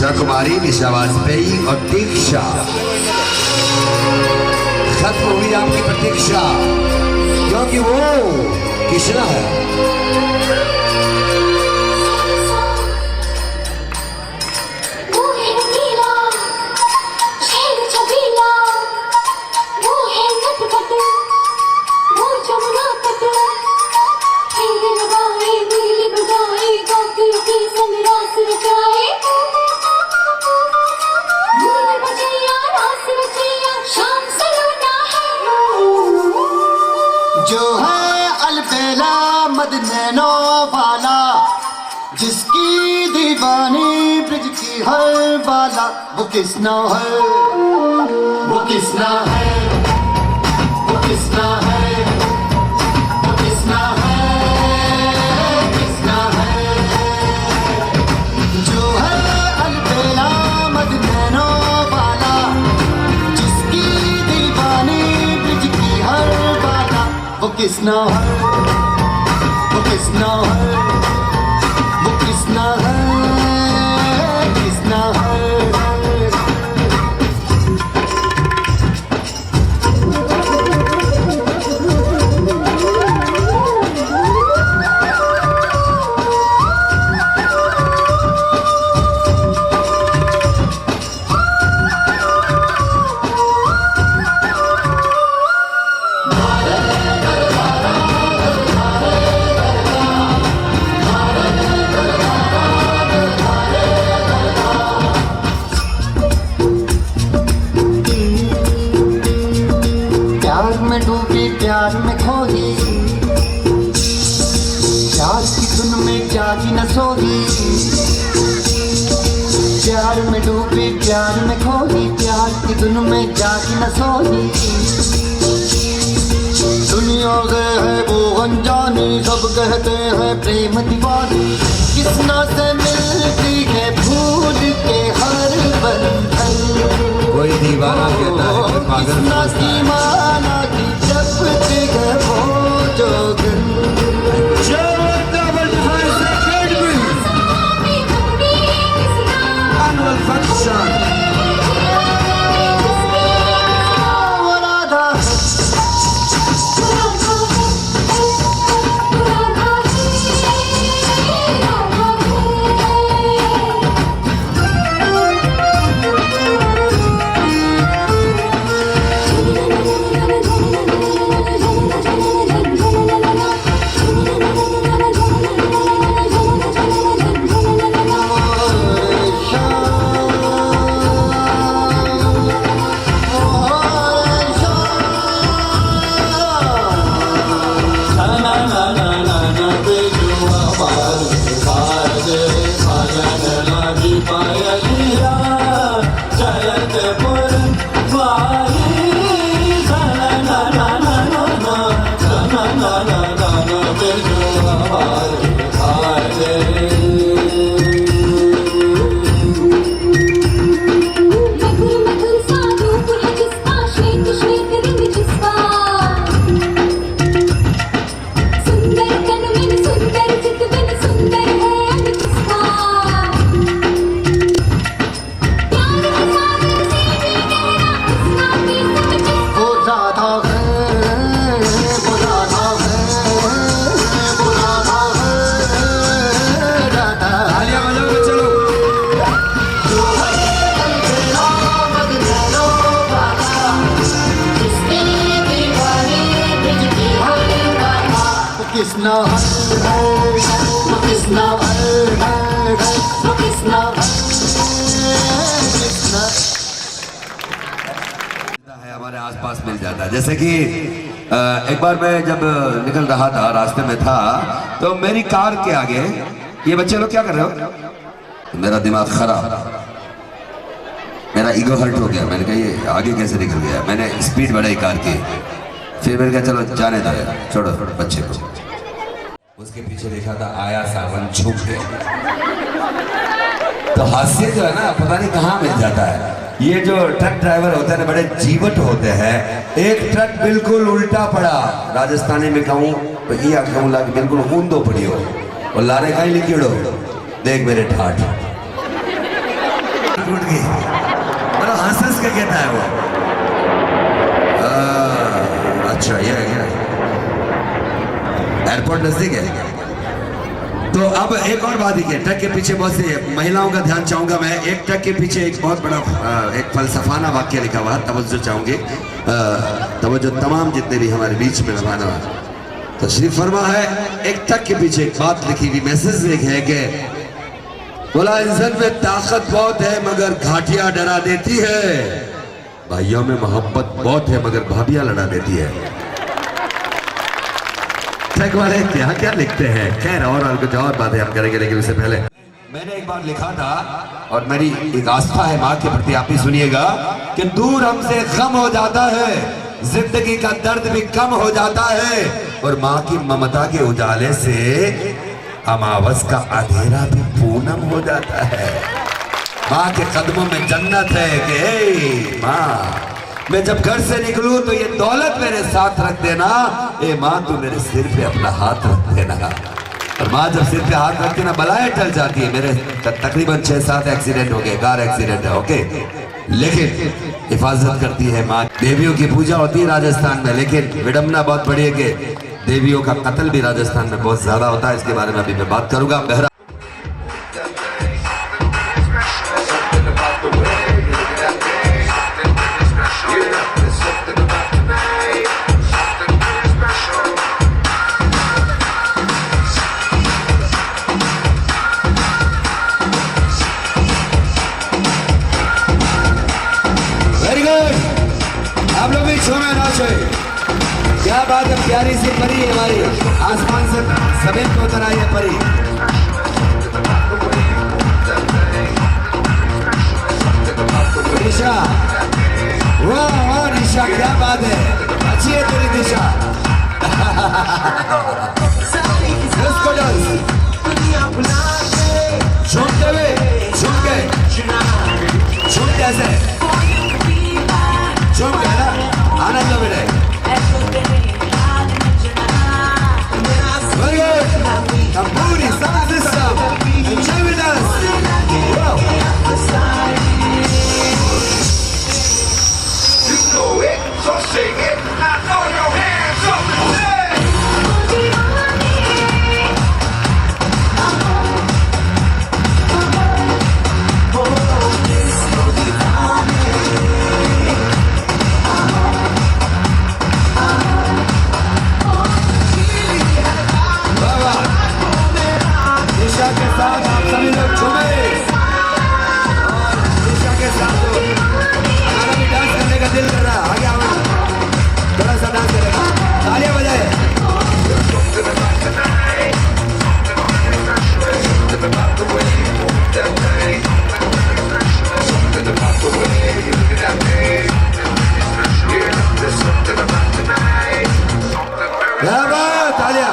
उषा कुमारी, निशा वाजपेयी और दीक्षा। खत्म हुई आपकी प्रतीक्षा, क्योंकि वो कृष्णा है। जो है अलबेला मदनैनो वाला, जिसकी दीवानी ब्रिज की हर बाला, वो किसना है, वो किसना है, वो किसना है, वो किसना है, किसना है। जो है अलबेला मदनैनो वाला, जिसकी दीवानी ब्रिज की हर बाला, वो किसना है, वो किसना है, वो किसना है, किसना है। डूबी प्यार में खोगी, प्यार की धुन में जागी न सोगी। प्यार में डूबी प्यार में खोगी, प्यार की धुन में जागी न सोगी। दुनिया गए है वो अनजानी, सब कहते हैं प्रेम दीवानी। किसना से मिलती है भूल के हर बंधन, कोई दीवाना कहता है कि पागल किसना की माना की जपती है वो जोगन। Annual function. किसना है, वो किसना है, वो किसना है हमारे आसपास मिल जाता है। जैसे कि एक बार मैं जब निकल रहा था, रास्ते में था, तो मेरी कार के आगे ये बच्चे लोग क्या कर रहे हो, मेरा दिमाग खराब, मेरा ईगो हर्ट हो गया। मैंने कहा ये आगे कैसे निकल गया, मैंने स्पीड बढ़ाई कार की, फिर मैंने कहा चलो जाने दो, छोड़ो बच्चे को। उसके पीछे देखा था आया सावन झुक के, तो हास्य जो है ना पता नहीं कहाँ मिल जाता है। ये जो ट्रक ड्राइवर होते हैं ना बड़े जीवट होते हैं। एक ट्रक बिल्कुल उल्टा पड़ा, राजस्थानी में कहूँ तो ये कहूँ लाके बिल्कुल ऊंधो पड़ी हो और लारे का ही लिखिड़ो, देख मेरे ठाठ टूट गई। मतलब हंस हंस के कहता है वो। अच्छा ये है क्या? एयरपोर्ट नजदीक है। तो अब एक और बात ही है, ट्रक के पीछे बहुत सी महिलाओं का ध्यान चाहूंगा मैं। एक ट्रक के पीछे एक बहुत बड़ा एक फलसफाना वाक्य लिखा हुआ, तवज्जो चाहूंगी, तवज्जो तमाम जितने भी हमारे बीच में मेहमान तशरीफ फरमा है। एक ट्रक के पीछे एक बात लिखी हुई, मैसेज लिखा है कि बोला इंसान में ताकत बहुत है मगर घाटियां डरा देती है, भाइयों में मोहब्बत बहुत है मगर भाभियां लड़ा देती है। ट्रक वाले क्या क्या लिखते हैं। खैर और कुछ और बातें हम करेंगे, लेकिन उससे पहले मैंने एक बार लिखा था और मेरी एक आस्था है माँ के प्रति, आप भी सुनिएगा कि दूर हमसे गम हो जाता है, जिंदगी का दर्द भी कम हो जाता है, और माँ की ममता के उजाले से अमावस का अंधेरा भी पूनम हो जाता है। माँ के कदमों में जन्नत है कि हे माँ, मैं जब घर से निकलूं तो ये दौलत मेरे साथ रख देना, ए माँ तू मेरे सिर पे अपना हाथ रख देना। और माँ जब सिर पे हाथ रखती ना, बलाएं टल जाती है। मेरे तकरीबन 6-7 एक्सीडेंट हो गए, कार एक्सीडेंट है, ओके, लेकिन हिफाजत करती है माँ। देवियों की पूजा होती है राजस्थान में, लेकिन विडम्बना बहुत बड़ी है कि देवियों का कत्ल भी राजस्थान में बहुत ज्यादा होता है। इसके बारे में अभी मैं बात करूंगा। बहरा आप लोग भी छो में नाचो। क्या बात है, प्यारी सी परी है हमारी, आसमान से जमीन को उतर आई है परी। दिशा, वाह वाह दिशा, क्या बात है, अच्छी है तेरी दिशा। झूमते हुए, झूम के, झूम कैसे झूम के ना आनंद मिले। पूरी sound system enjoy with us. You know it, so sing it. I throw your hands up and say. दिशा के साथ आप सभी लोग झूमें और दिशा के साथ हमारा भी डांस करने का दिल कर रहा है। आगे आओ, थोड़ा सा डांस करेगा, तालियां बजाए। क्या बात, तालियां।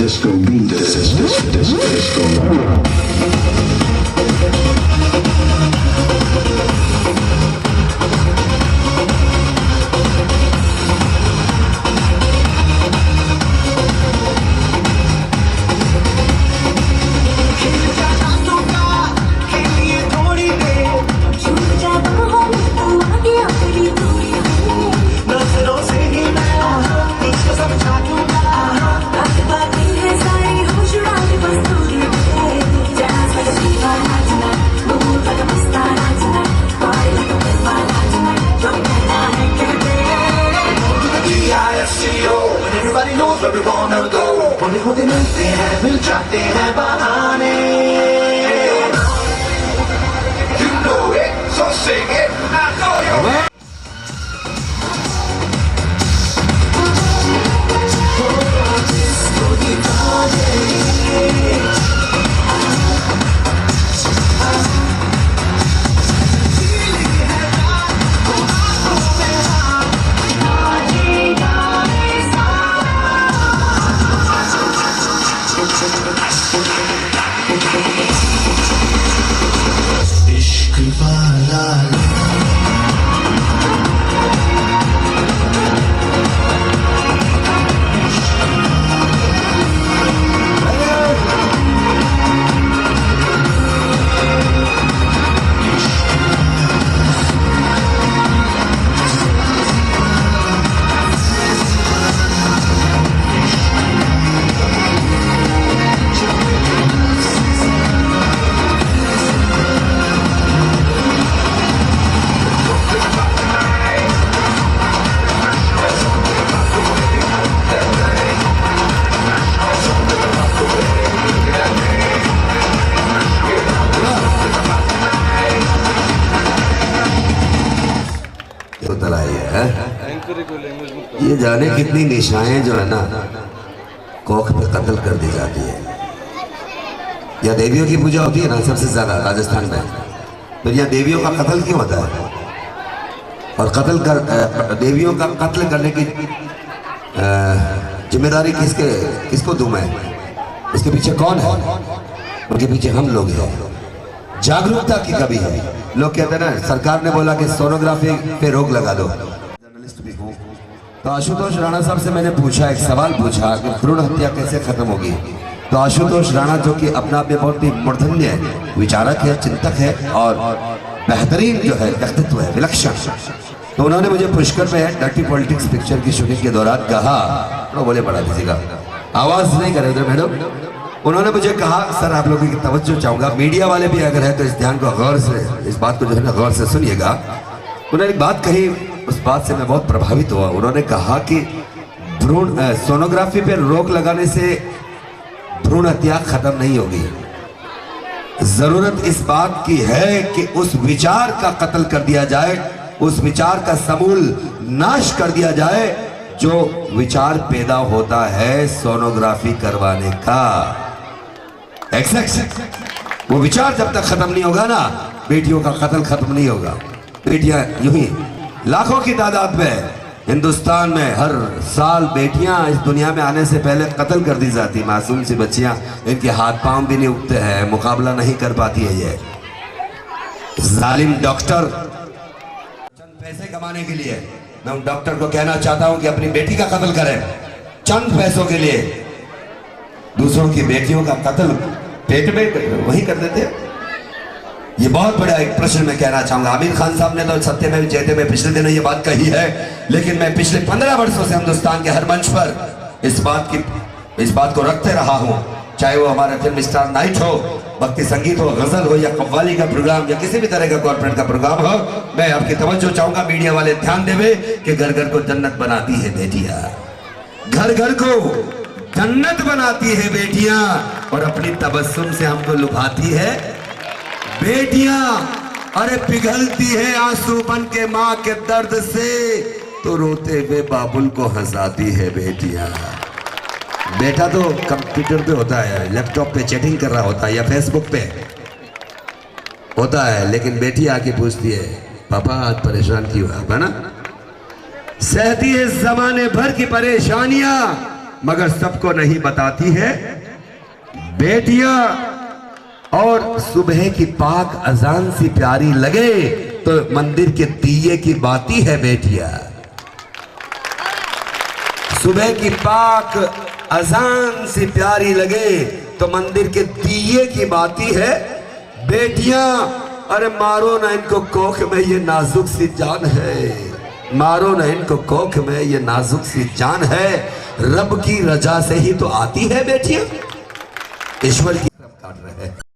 Disco beat, disco. where we wanna go. होते होते मिलते हैं, मिल जाते हैं बहाने. You know it, so sing it. I know you. ये जाने कितनी निशाएं जो है ना कोख पे कत्ल कर दी जाती है। या देवियों की पूजा होती है ना सबसे ज्यादा राजस्थान में, फिर यहाँ देवियों का कत्ल क्यों होता है? और देवियों का कत्ल करने की जिम्मेदारी किसको दूं मैं? उसके पीछे कौन है? उनके पीछे हम लोग हैं। जागरूकता की कमी है। लोग कहते हैं ना सरकार ने बोला कि सोनोग्राफी पे रोक लगा दो। जर्नलिस्ट भी हूँ तो आशुतोष राणा साहब से मैंने पूछा, एक सवाल पूछा कि भ्रूण हत्या कैसे खत्म होगी। तो आशुतोष राणा जो कि अपना आप में बहुत ही मूर्धन्य है, विचारक है, चिंतक है और बेहतरीन जो है व्यक्तित्व है, विलक्षण, तो उन्होंने मुझे पुष्कर में डर्टी पॉलिटिक्स पिक्चर की शूटिंग के दौरान कहा, तो बोले पढ़ा दीजिएगा, आवाज नहीं करे उधर मैडम। उन्होंने मुझे कहा सर आप लोगों की तवज्जो चाहूंगा, मीडिया वाले भी अगर है तो इस ध्यान को गौर से, इस बात को जो है ना गौर से सुनिएगा। उन्होंने एक बात कही, उस बात से मैं बहुत प्रभावित हुआ। उन्होंने कहा कि भ्रूण सोनोग्राफी पर रोक लगाने से भ्रूण हत्या खत्म नहीं होगी, जरूरत इस बात की है कि उस विचार का कत्ल कर दिया जाए, उस विचार का समूल नाश कर दिया जाए जो विचार पैदा होता है सोनोग्राफी करवाने का। वो विचार जब तक खत्म नहीं होगा ना, बेटियों का कत्ल खत्म नहीं होगा। बेटियां यूं ही लाखों की तादाद में हिंदुस्तान में हर साल बेटियां इस दुनिया में आने से पहले कत्ल कर दी जाती, मासूम सी बच्चियां, इनके हाथ पांव भी नहीं उठते हैं, मुकाबला नहीं कर पाती है। ये जालिम डॉक्टर चंद पैसे कमाने के लिए, मैं उन डॉक्टर को कहना चाहता हूं कि अपनी बेटी का कत्ल करें चंद पैसों के लिए। दूसरों की बेटियों का कत्ल पेट में वही कर देते। ये बहुत बड़ा एक प्रश्न मैं कहना चाहूंगा। आमिर खान साहब ने तो सत्यमेव जयते में पिछले दिनों ये बात कही है, लेकिन मैं पिछले 15 वर्षों से हिंदुस्तान के हर मंच पर इस बात को रखते रहा हूं, चाहे वो हमारा फिल्म स्टार नाइट हो, भक्ति संगीत हो, गजल हो या कव्वाली का प्रोग्राम या किसी भी तरह का कॉर्पोरेट का प्रोग्राम हो। मैं आपकी तवज्जो चाहूंगा, मीडिया वाले ध्यान देवे कि घर घर को जन्नत बनाती है बेटियां, घर घर को जन्नत बनाती है बेटियां, और अपनी तबस्सुम से हमको लुभाती है बेटियां। अरे पिघलती है आंसू बन के माँ के दर्द से, तो रोते हुए बाबुल को हंसाती है बेटियां। बेटा तो कंप्यूटर पे होता है, लैपटॉप पे चैटिंग कर रहा होता है या फेसबुक पे होता है, लेकिन बेटी आके पूछती है पापा आज परेशान क्यों है ना। सहती है जमाने भर की परेशानियां, मगर सबको नहीं बताती है बेटियां। और सुबह की पाक अजान सी प्यारी लगे तो मंदिर के दिए की बाती है बेटियां। सुबह की पाक अजान सी प्यारी लगे तो मंदिर के दिए की बाती है बेटियां। अरे मारो ना इनको कोख में ये नाजुक सी जान है, मारो ना इनको कोख में ये नाजुक सी जान है, रब की रजा से ही तो आती है बेटियां। ईश्वर की तरफ काट रहे हैं।